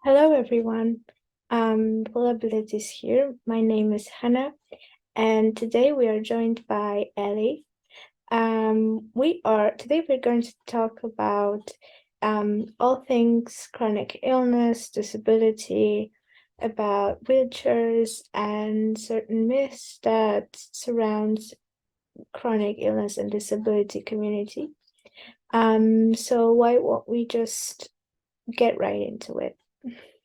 Hello, everyone. Full Abilities here. My name is Hannah, and today we are joined by Ellie. We're going to talk about all things chronic illness, disability, about wheelchairs, and certain myths that surrounds chronic illness and disability community. So why won't we just get right into it?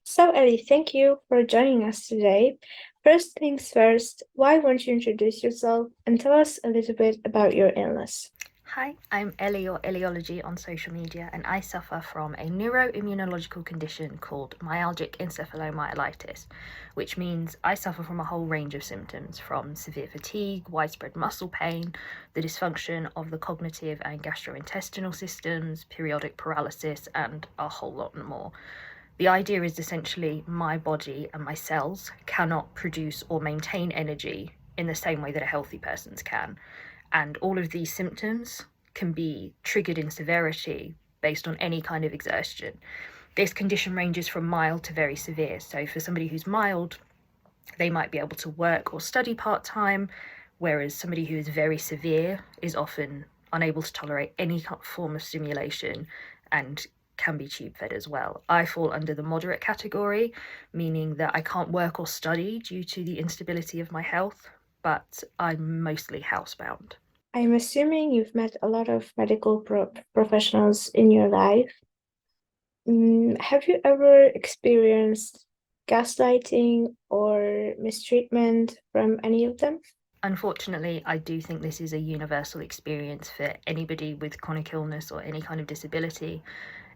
So, Ellie, thank you for joining us today. First things first, why won't you introduce yourself and tell us a little bit about your illness? Hi, I'm Ellie or Elliology on social media, and I suffer from a neuroimmunological condition called myalgic encephalomyelitis, which means I suffer from a whole range of symptoms from severe fatigue, widespread muscle pain, the dysfunction of the cognitive and gastrointestinal systems, periodic paralysis, and a whole lot more. The idea is essentially my body and my cells cannot produce or maintain energy in the same way that a healthy person's can. And all of these symptoms can be triggered in severity based on any kind of exertion. This condition ranges from mild to very severe. So for somebody who's mild, they might be able to work or study part-time, whereas somebody who is very severe is often unable to tolerate any form of stimulation and can be tube fed as well. I fall under the moderate category, meaning that I can't work or study due to the instability of my health, but I'm mostly housebound. I'm assuming you've met a lot of medical professionals in your life. Have you ever experienced gaslighting or mistreatment from any of them? Unfortunately, I do think this is a universal experience for anybody with chronic illness or any kind of disability.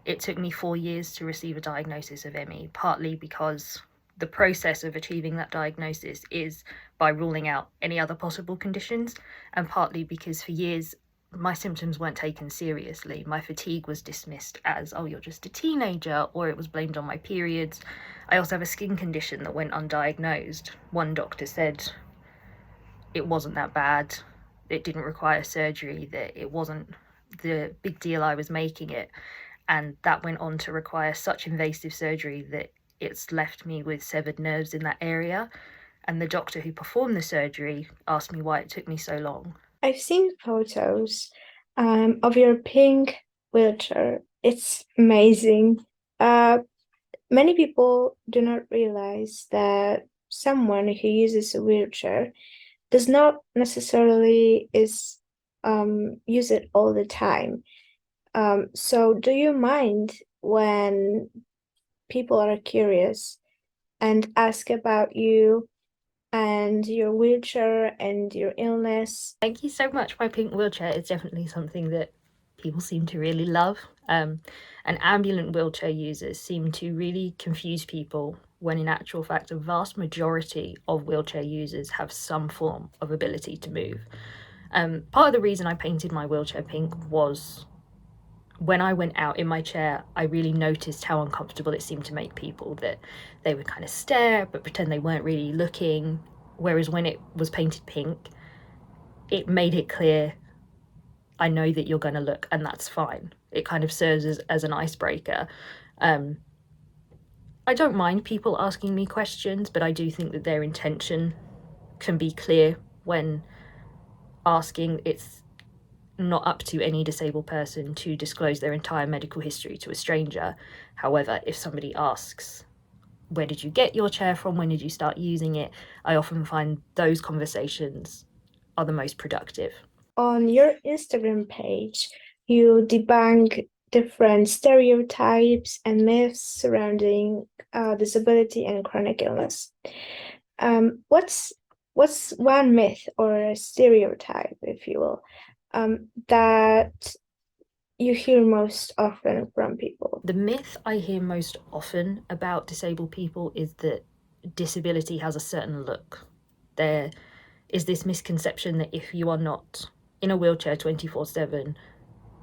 It took me 4 years to receive a diagnosis of ME, partly because the process of achieving that diagnosis is by ruling out any other possible conditions, and partly because for years my symptoms weren't taken seriously. My fatigue was dismissed as, oh, you're just a teenager, or it was blamed on my periods. I also have a skin condition that went undiagnosed. One doctor said it wasn't that bad, it didn't require surgery, that it wasn't the big deal I was making it. And that went on to require such invasive surgery that it's left me with severed nerves in that area. And the doctor who performed the surgery asked me why it took me so long. I've seen photos of your pink wheelchair. It's amazing. Uh, Many people do not realize that someone who uses a wheelchair does not necessarily is use it all the time. So do you mind when people are curious and ask about you and your wheelchair and your illness? Thank you so much. My pink wheelchair is definitely something that people seem to really love. And ambulant wheelchair users seem to really confuse people when, in actual fact, a vast majority of wheelchair users have some form of ability to move. Part of the reason I painted my wheelchair pink was when I went out in my chair, I really noticed how uncomfortable it seemed to make people, that they would kind of stare but pretend they weren't really looking. Whereas when it was painted pink, it made it clear, I know that you're going to look, and that's fine. It kind of serves as an icebreaker. Um, I don't mind people asking me questions, but I do think that their intention can be clear when asking. It's not up to any disabled person to disclose their entire medical history to a stranger. However, if somebody asks, where did you get your chair from? When did you start using it? I often find those conversations are the most productive. On your Instagram page, you debunk different stereotypes and myths surrounding disability and chronic illness. What's one myth or a stereotype, if you will, that you hear most often from people? The myth I hear most often about disabled people is that disability has a certain look. There is this misconception that if you are not in a wheelchair 24/7,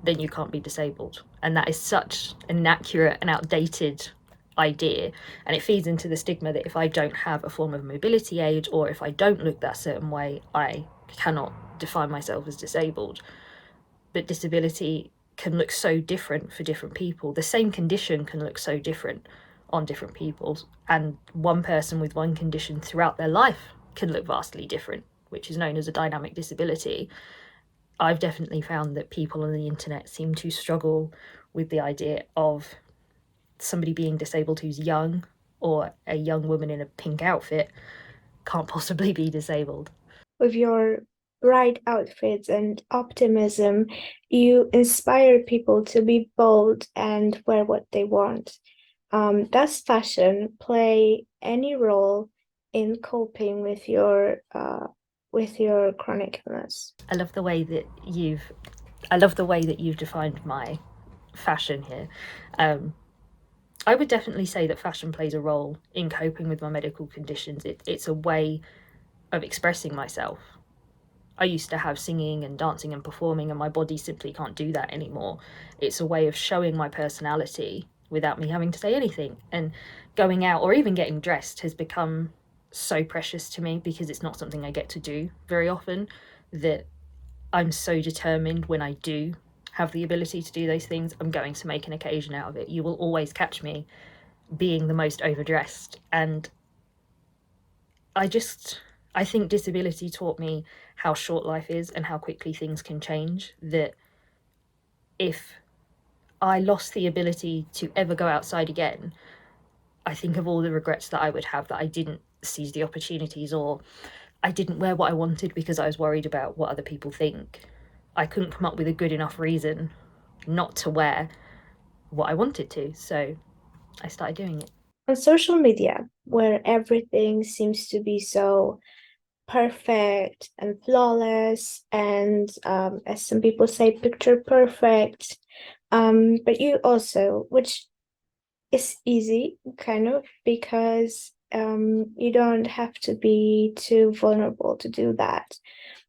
then you can't be disabled. And that is such an inaccurate and outdated idea. And it feeds into the stigma that if I don't have a form of mobility aid, or if I don't look that certain way, I cannot define myself as disabled. But disability can look so different for different people. The same condition can look so different on different people, and one person with one condition throughout their life can look vastly different, which is known as a dynamic disability. I've definitely found that people on the internet seem to struggle with the idea of somebody being disabled who's young, or a young woman in a pink outfit can't possibly be disabled. With your bright outfits and optimism, you inspire people to be bold and wear what they want. Does fashion play any role in coping with your chronic illness? I love the way that you've defined my fashion here. I would definitely say that fashion plays a role in coping with my medical conditions. It's a way of expressing myself. I used to have singing and dancing and performing, and my body simply can't do that anymore. It's a way of showing my personality without me having to say anything. And going out or even getting dressed has become so precious to me because it's not something I get to do very often, that I'm so determined when I do have the ability to do those things, I'm going to make an occasion out of it. You will always catch me being the most overdressed. And I just, I think disability taught me how short life is and how quickly things can change. That if I lost the ability to ever go outside again, I think of all the regrets that I would have, that I didn't seize the opportunities, or I didn't wear what I wanted because I was worried about what other people think. I couldn't come up with a good enough reason not to wear what I wanted to, so I started doing it. On social media, where everything seems to be so perfect and flawless, and as some people say, picture perfect. But you also, which is easy, kind of, because you don't have to be too vulnerable to do that.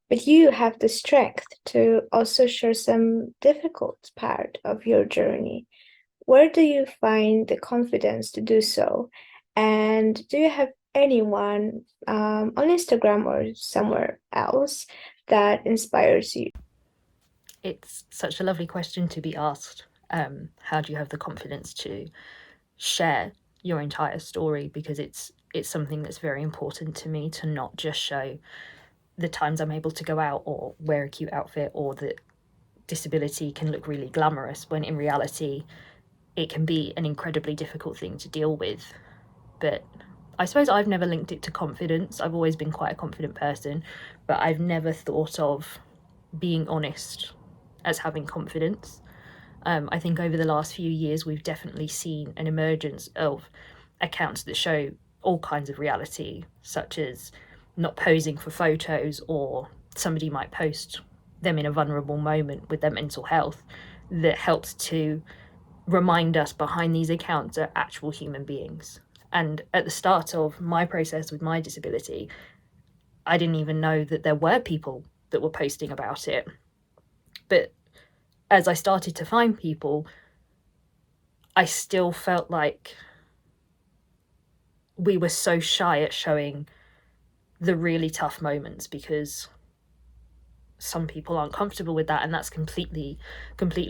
But you have the strength to also share some difficult part of your journey. Where do you find the confidence to do so? And do you have anyone on Instagram or somewhere else that inspires you? It's such a lovely question to be asked. How do you have the confidence to share your entire story? Because it's something that's very important to me, to not just show the times I'm able to go out or wear a cute outfit, or that disability can look really glamorous, when in reality it can be an incredibly difficult thing to deal with. But I suppose I've never linked it to confidence. I've always been quite a confident person, but I've never thought of being honest as having confidence. I think over the last few years, we've definitely seen an emergence of accounts that show all kinds of reality, such as not posing for photos, or somebody might post them in a vulnerable moment with their mental health, that helps to remind us behind these accounts are actual human beings. And at the start of my process with my disability, I didn't even know that there were people that were posting about it. But as I started to find people, I still felt like we were so shy at showing the really tough moments, because some people aren't comfortable with that, and that's completely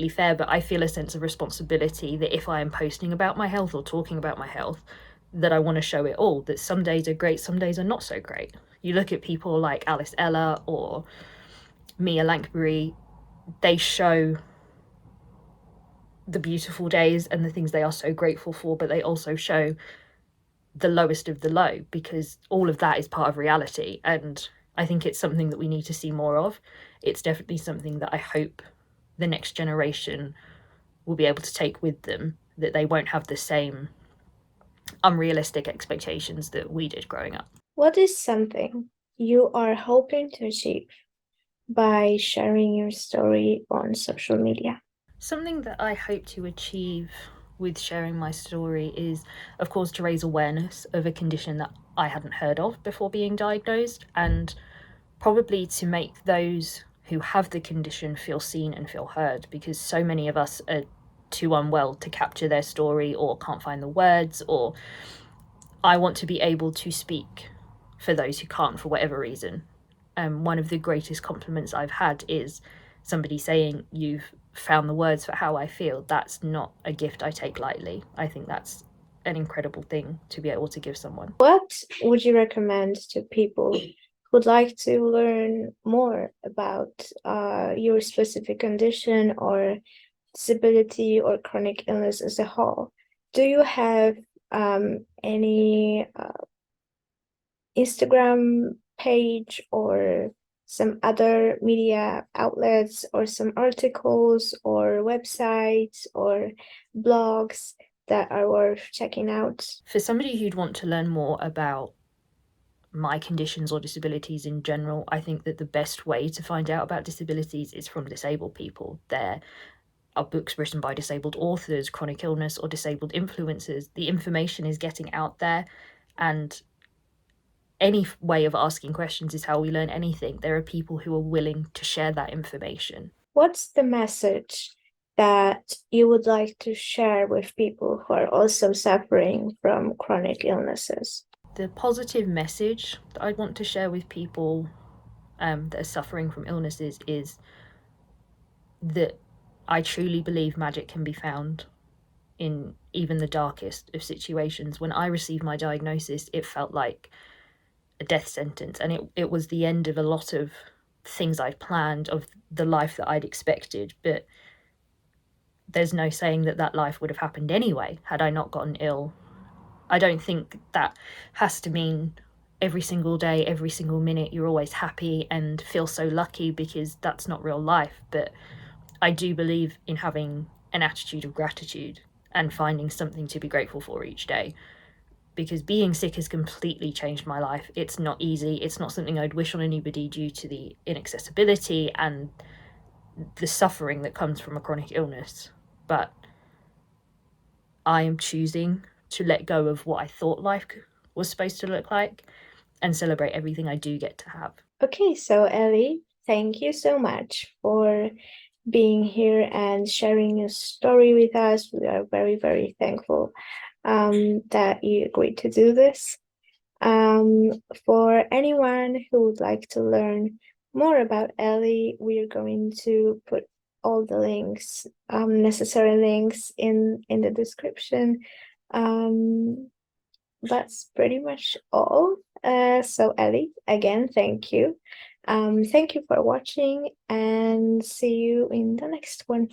fair. But I feel a sense of responsibility that if I am posting about my health or talking about my health, that I want to show it all, that some days are great, some days are not so great. You look at people like Alice Ella or Mia Lankbury, they show the beautiful days and the things they are so grateful for, but they also show the lowest of the low, because all of that is part of reality. And I think it's something that we need to see more of. It's definitely something that I hope the next generation will be able to take with them, that they won't have the same unrealistic expectations that we did growing up. What is something you are hoping to achieve by sharing your story on social media? Something that I hope to achieve with sharing my story is, of course, to raise awareness of a condition that I hadn't heard of before being diagnosed, and probably to make those who have the condition feel seen and feel heard, because so many of us are too unwell to capture their story, or can't find the words, or I want to be able to speak for those who can't for whatever reason. One of the greatest compliments I've had is somebody saying, "You've found the words for how I feel." That's not a gift I take lightly. I think that's an incredible thing to be able to give someone. What would you recommend to people who'd like to learn more about your specific condition or disability or chronic illness as a whole? Do you have any Instagram page or some other media outlets or some articles or websites or blogs that are worth checking out? For somebody who'd want to learn more about my conditions or disabilities in general, I think that the best way to find out about disabilities is from disabled people. There are books written by disabled authors, chronic illness, or disabled influencers. The information is getting out there, and any way of asking questions is how we learn anything. There are people who are willing to share that information. What's the message that you would like to share with people who are also suffering from chronic illnesses? The positive message that I want to share with people that are suffering from illnesses is that I truly believe magic can be found in even the darkest of situations. When I received my diagnosis, it felt like a death sentence, and it was the end of a lot of things I'd planned, of the life that I'd expected. But there's no saying that that life would have happened anyway had I not gotten ill. I don't think that has to mean every single day, every single minute, you're always happy and feel so lucky, because that's not real life. But I do believe in having an attitude of gratitude and finding something to be grateful for each day, because being sick has completely changed my life. It's not easy. It's not something I'd wish on anybody due to the inaccessibility and the suffering that comes from a chronic illness. But I am choosing to let go of what I thought life was supposed to look like and celebrate everything I do get to have. Okay, so Ellie, thank you so much for being here and sharing your story with us. We are very, very thankful that you agreed to do this. For anyone who would like to learn more about Ellie, we are going to put all the links, necessary links in the description. That's pretty much all. So Ellie, again, thank you. Thank you for watching and see you in the next one.